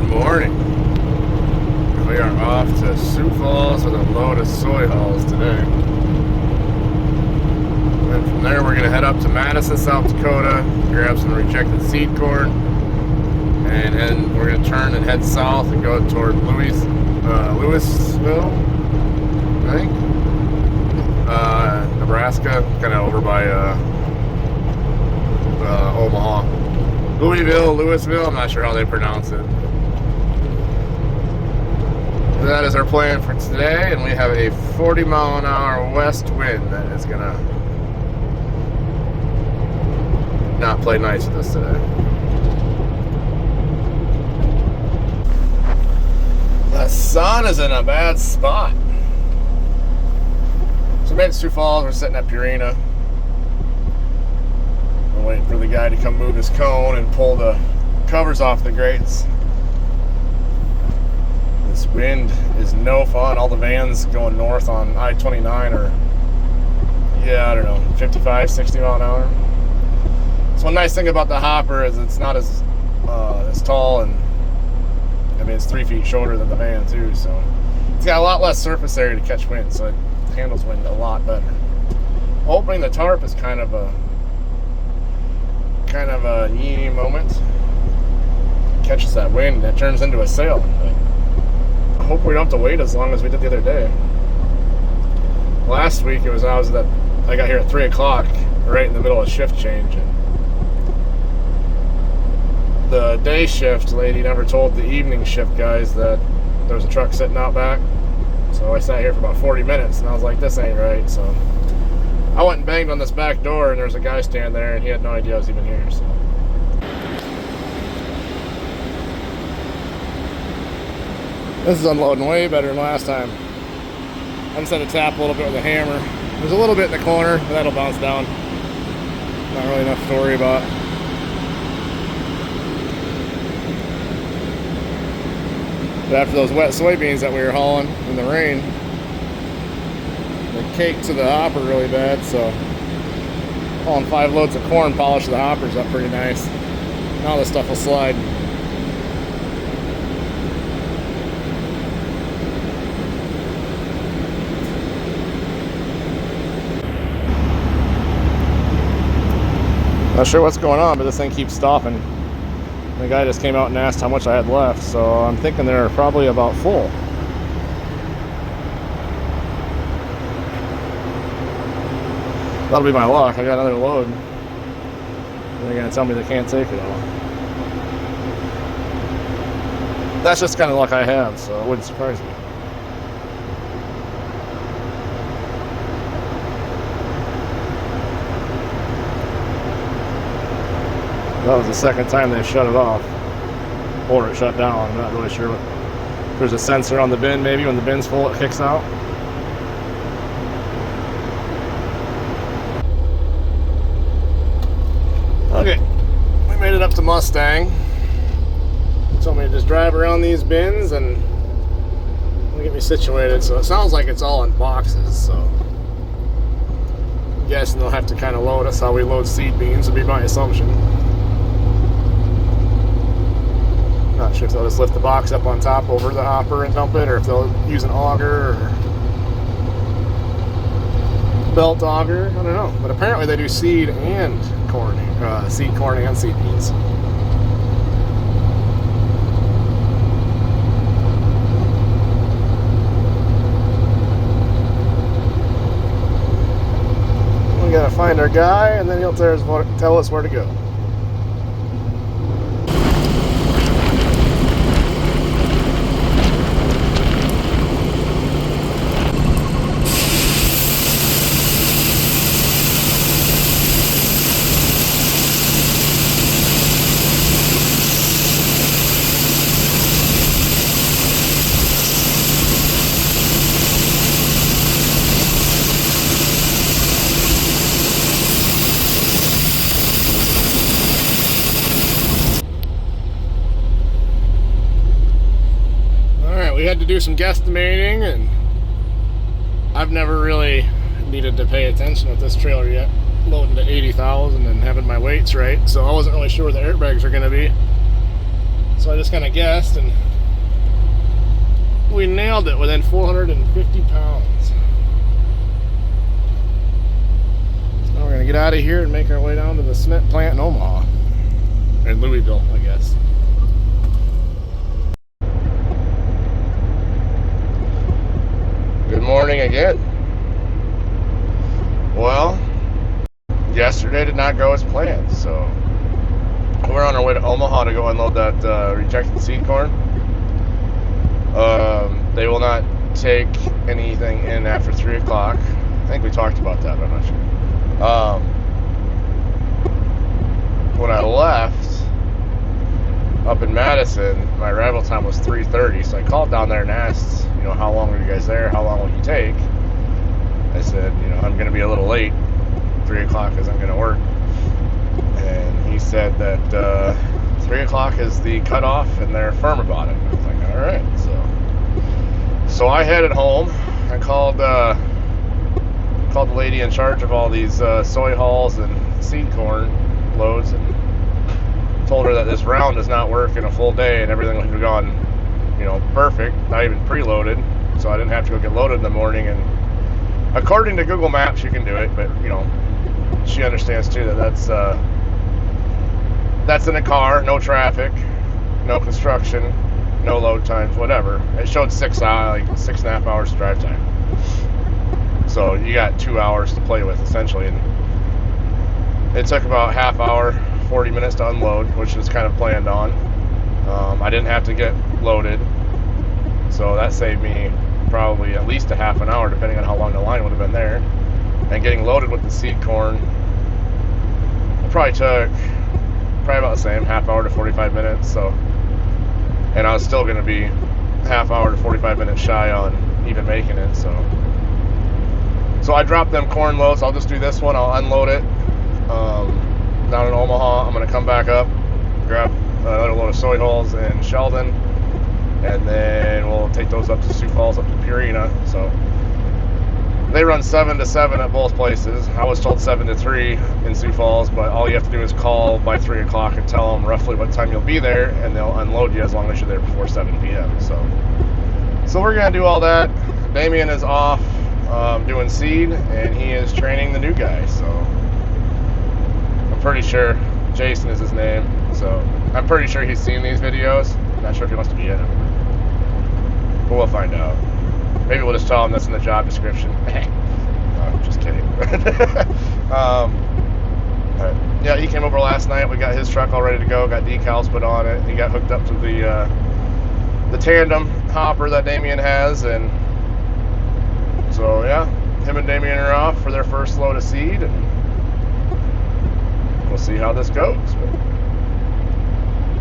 Good morning. We are off to Sioux Falls with a load of soy hulls today. And from there we're going to head up to Madison, South Dakota, grab some rejected seed corn, and then we're going to turn and head south and go toward Louisville, I think, Nebraska, kind of over by Omaha. Louisville, I'm not sure how they pronounce it. That is our plan for today, and we have a 40-mile-an-hour west wind that is gonna not play nice with us today. The sun is in a bad spot. So we made it to Sioux Falls. We're sitting at Purina. We're waiting for the guy to come move his cone and pull the covers off the grates. This wind is no fun. All the vans going north on I-29 are, I don't know, 55, 60 mile an hour. So one nice thing about the hopper is it's not as tall, and I mean it's 3 feet shorter than the van too, so it's got a lot less surface area to catch wind, so it handles wind a lot better. Opening the tarp is kind of a neat moment. Catches that wind and it turns into a sail. But I hope we don't have to wait as long as we did the other day. Last week I got here at 3 o'clock, right in the middle of shift change, and the day shift lady never told the evening shift guys that there was a truck sitting out back. So I sat here for about 40 minutes and I was like, this ain't right. So I went and banged on this back door, and there was a guy standing there and he had no idea I was even here. So this is unloading way better than last time. I just had to tap a little bit with a hammer. There's a little bit in the corner, but that'll bounce down. Not really enough to worry about. But after those wet soybeans that we were hauling in the rain, they caked to the hopper really bad, so hauling 5 loads of corn polished the hoppers up pretty nice. Now this stuff will slide. Not sure what's going on, but this thing keeps stopping. The guy just came out and asked how much I had left, so I'm thinking they're probably about full. That'll be my luck. I got another load. They're gonna tell me they can't take it all. That's just kind of luck I have, so it wouldn't surprise me. That was the second time they shut it off, or it shut down. I'm not really sure what. There's a sensor on the bin, maybe when the bin's full it kicks out. Okay, we made it up to Mustang. They told me to just drive around these bins and get me situated. So it sounds like it's all in boxes, so I'm guessing they'll have to kind of load us how we load seed beans, would be my assumption. Not sure if they'll just lift the box up on top over the hopper and dump it, or if they'll use an auger or belt auger. I don't know. But apparently they do seed and corn, seed corn and seed beans. We gotta find our guy, and then he'll tell us where to go. We had to do some guesstimating, and I've never really needed to pay attention with this trailer yet, loading to 80,000 and having my weights right, so I wasn't really sure where the airbags are going to be. So I just kind of guessed, and we nailed it within 450 pounds. So now we're gonna get out of here and make our way down to the cement plant in Omaha, in Louisville, I guess. Good morning again. Well, yesterday did not go as planned, so we're on our way to Omaha to go unload that rejected seed corn. They will not take anything in after 3 o'clock. I think we talked about that, but I'm not sure. When I left up in Madison, my arrival time was 3:30, so I called down there and asked, you know, how long are you guys there? How long will you take? I said, you know, I'm going to be a little late. 3 o'clock isn't going to work. And he said that 3 o'clock is the cutoff, and they're firm about it. I was like, all right. So I headed home. I called the lady in charge of all these soy hulls and seed corn loads, and told her that this round does not work in a full day, and everything would have gone, you know, perfect, not even preloaded, so I didn't have to go get loaded in the morning. And according to Google Maps, you can do it, but you know, she understands too that that's in a car, no traffic, no construction, no load times, whatever. It showed 6.5 hours drive time. So you got 2 hours to play with essentially, and it took about half hour, 40 minutes to unload, which was kind of planned on. I didn't have to get loaded, so that saved me probably at least a half an hour, depending on how long the line would have been there. And getting loaded with the seed corn, it probably took about the same, half hour to 45 minutes. So, and I was still going to be half hour to 45 minutes shy on even making it. So I dropped them corn loads. I'll just do this one. I'll unload it down in Omaha. I'm going to come back up, grab another load of soy hulls in Sheldon, and then we'll take those up to Sioux Falls, up to Purina. So they run 7 to 7 at both places. I was told 7 to 3 in Sioux Falls, but all you have to do is call by 3 o'clock and tell them roughly what time you'll be there, and they'll unload you as long as you're there before 7 p.m. So we're going to do all that. Damien is off doing seed, and he is training the new guy. So I'm pretty sure Jason is his name. So I'm pretty sure he's seen these videos. I'm not sure if he wants to be in them, but we'll find out. Maybe we'll just tell him that's in the job description. I'm just kidding. Yeah, he came over last night. We got his truck all ready to go. Got decals put on it. He got hooked up to the tandem hopper that Damien has, and so yeah, him and Damien are off for their first load of seed, and we'll see how this goes. But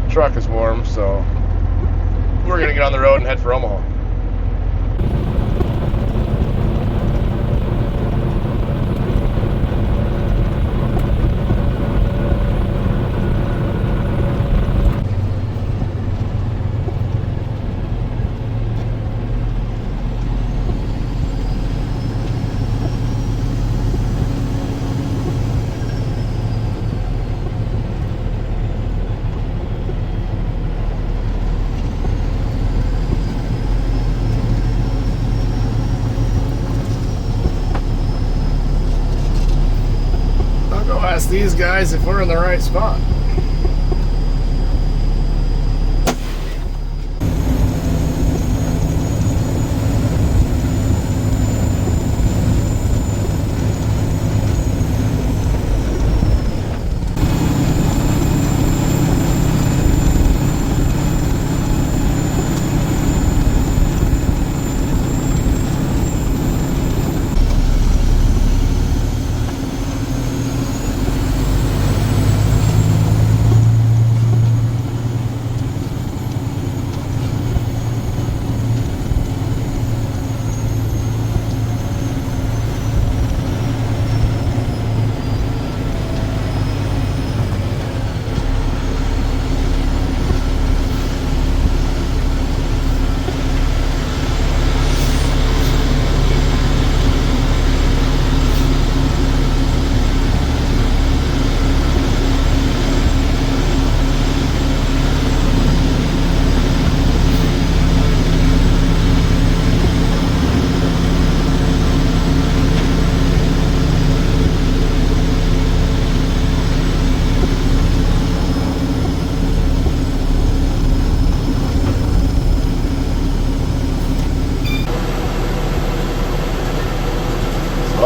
the truck is warm, so we're gonna get on the road and head for Omaha. Ask these guys if we're in the right spot.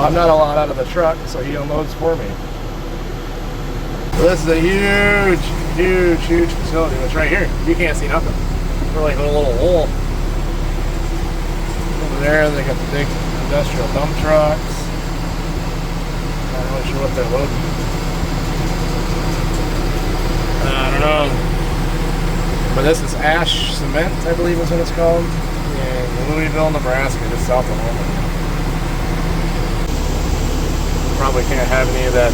I'm not a lot out of the truck, so he unloads for me. This is a huge, huge, huge facility. It's right here. You can't see nothing. We're like in a little hole. Over there, they got the big industrial dump trucks. Not really sure what they're loading. I don't know. But this is Ash Cement, I believe is what it's called. In Louisville, Nebraska, just south of Omaha. Probably can't have any of that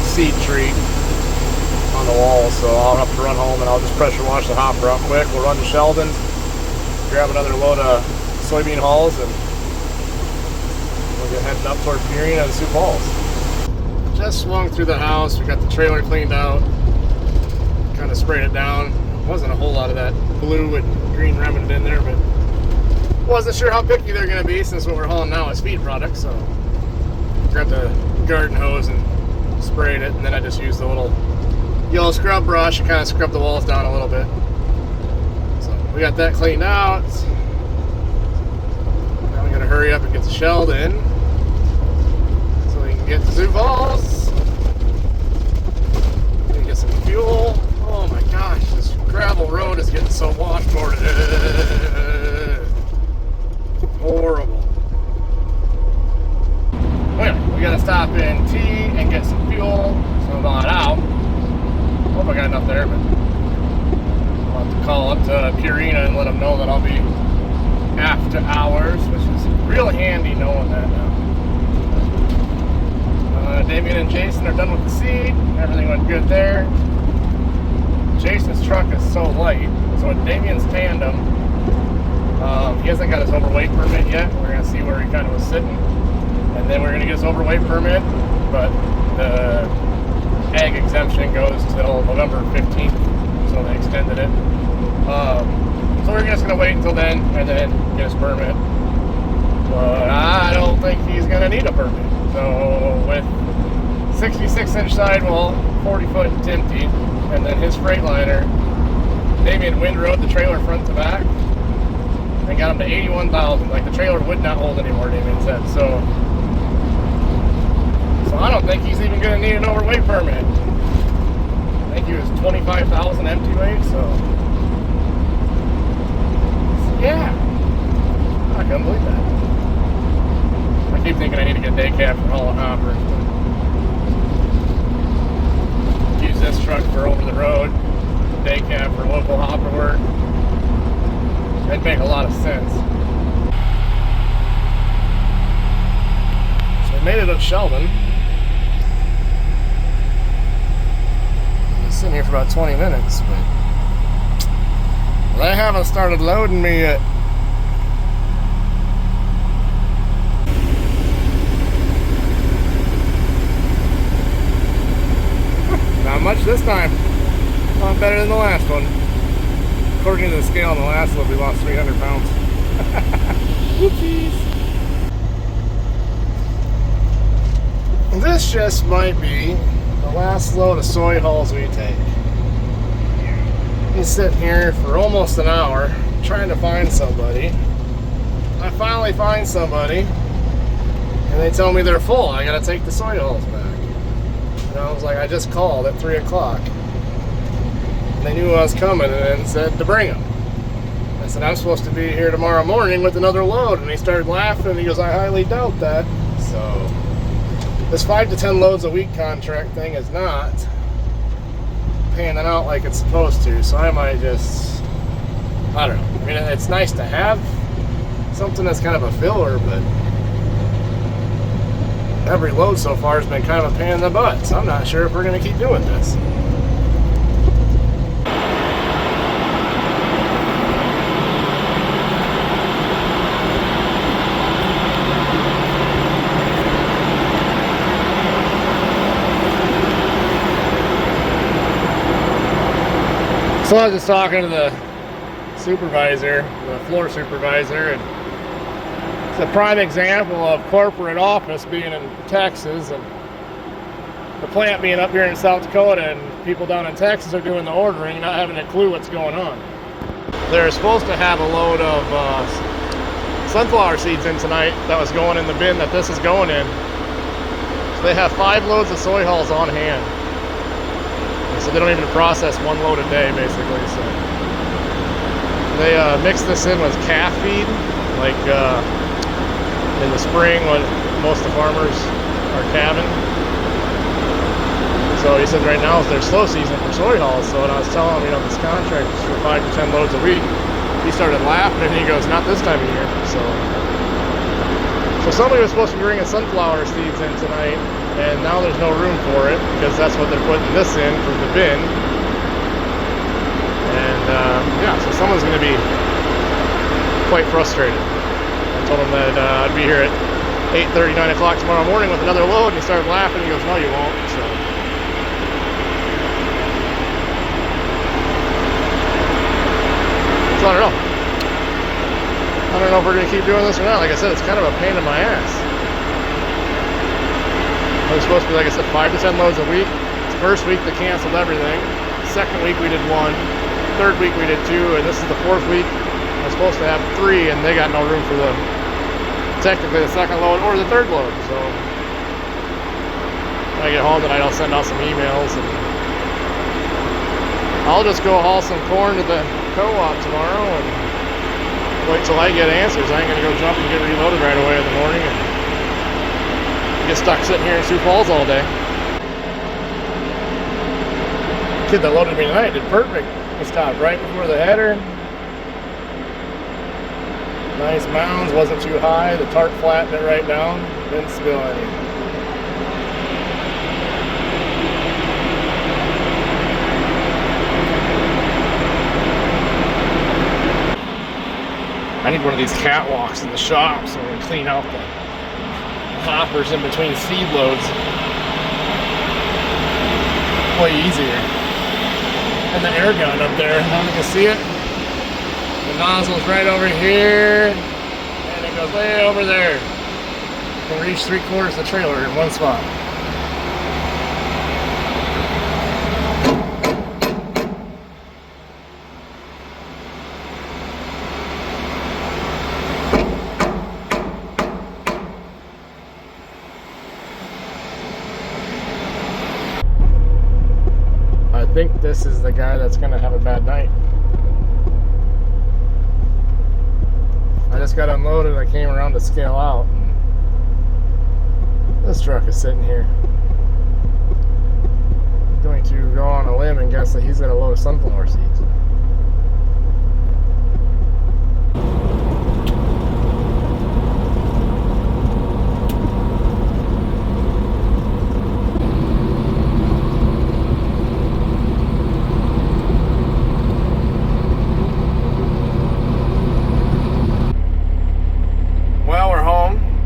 seed treat on the wall, so I'll have to run home and I'll just pressure wash the hopper real quick. We'll run to Sheldon, grab another load of soybean hulls, and we'll get heading up toward Purina and Sioux Falls. Just swung through the house. We got the trailer cleaned out, kind of sprayed it down. Wasn't a whole lot of that blue and green remnant in there, but wasn't sure how picky they're going to be since what we're hauling now is feed products. So grabbed a garden hose and sprayed it, and then I just used the little yellow scrub brush and kind of scrubbed the walls down a little bit. So we got that cleaned out. Now we got to hurry up and get the Sheldon so we can get to Sioux Falls. Gonna get some fuel. Oh my gosh, this gravel road is getting so washboarded. Horrible. Well, we gotta stop in T and get some fuel, so I'm not out. Hope I got enough there, but I'll have to call up to Purina and let them know that I'll be after hours, which is real handy knowing that now. Damien and Jason are done with the seed. Everything went good there. Jason's truck is so light, so with Damien's tandem, he hasn't got his overweight permit yet. We're going to see where he kind of was sitting, and then we're going to get his overweight permit, but the ag exemption goes till November 15th, so they extended it. So we're just going to wait until then and then get his permit, but I don't think he's going to need a permit. So with 66-inch sidewall, 40-foot Timpte, and then his Freightliner, Damien windrowed the trailer front to back and got him to 81,000. Like the trailer would not hold anymore, Damien said. So I don't think he's even going to need an overweight permit. I think he was 25,000 empty weight, so yeah, I can't believe that. I keep thinking I need to get day cab for hauling hoppers. Use this truck for over the road, day cab for local hopper work. That'd make a lot of sense. So I made it up Sheldon. Been sitting here for about 20 minutes, but they haven't started loading me yet. Not much this time. A lot better than the last one. According to the scale on the last one, we lost 300 pounds. Whoopsies. This just might be the last load of soy hulls we take. He's sitting here for almost an hour trying to find somebody. I finally find somebody, and they tell me they're full. I gotta take the soy hulls back. And I was like, I just called at 3 o'clock. And they knew I was coming and said to bring them. I said, I'm supposed to be here tomorrow morning with another load. And he started laughing. He goes, I highly doubt that. So this 5 to 10 loads a week contract thing is not panning out like it's supposed to. So I might just, I don't know. I mean, it's nice to have something that's kind of a filler, but every load so far has been kind of a pain in the butt. So I'm not sure if we're going to keep doing this. So I was just talking to the supervisor, the floor supervisor, and it's a prime example of corporate office being in Texas and the plant being up here in South Dakota, and people down in Texas are doing the ordering, not having a clue what's going on. They're supposed to have a load of sunflower seeds in tonight that was going in the bin that this is going in. So they have 5 loads of soy hulls on hand. So they don't even process 1 load a day, basically. So they mix this in with calf feed, like in the spring when most of the farmers are calving. So he said right now is their slow season for soy hulls. So when I was telling him, you know, this contract is for 5 to 10 loads a week, he started laughing and he goes, not this time of year. So somebody was supposed to be bringing sunflower seeds in tonight, and now there's no room for it because that's what they're putting this in from the bin. And yeah, so someone's going to be quite frustrated. I told him that I'd be here at 8:30, 9 o'clock tomorrow morning with another load, and he started laughing. He goes, no, you won't. So I don't know. I don't know if we're going to keep doing this or not. Like I said, it's kind of a pain in my ass. It was supposed to be, like I said, 5 to 10 loads a week. The first week they canceled everything. Second week we did 1. Third week we did 2. And this is the 4th week. I was supposed to have 3, and they got no room for technically the second load or the third load. So when I get home tonight, I'll send out some emails, and I'll just go haul some corn to the co-op tomorrow and wait till I get answers. I ain't gonna go jump and get reloaded right away in the morning and get stuck sitting here in Sioux Falls all day. Kid that loaded me tonight did perfect. He stopped right before the header. Nice mounds, wasn't too high. The tarp flattened it right down. Didn't spill any. I need one of these catwalks in the shop so we can clean out the hoppers in between seed loads. Way easier. And the air gun up there, I don't know if you can see it. The nozzle's right over here, and it goes way over there. You can reach 3/4 of the trailer in one spot. I think this is the guy that's gonna have a bad night. I just got unloaded. I came around to scale out, and this truck is sitting here. I'm going to go on a limb and guess that he's got a load of sunflower seeds.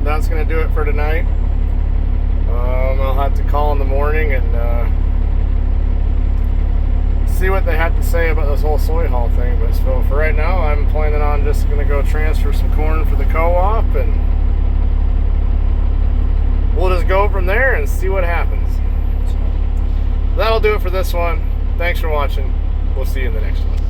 That's going to do it for tonight. I'll have to call in the morning and see what they have to say about this whole soy haul thing. But so for right now, I'm planning on just going to go transfer some corn for the co-op, and we'll just go from there and see what happens. So that'll do it for this one. Thanks for watching. We'll see you in the next one.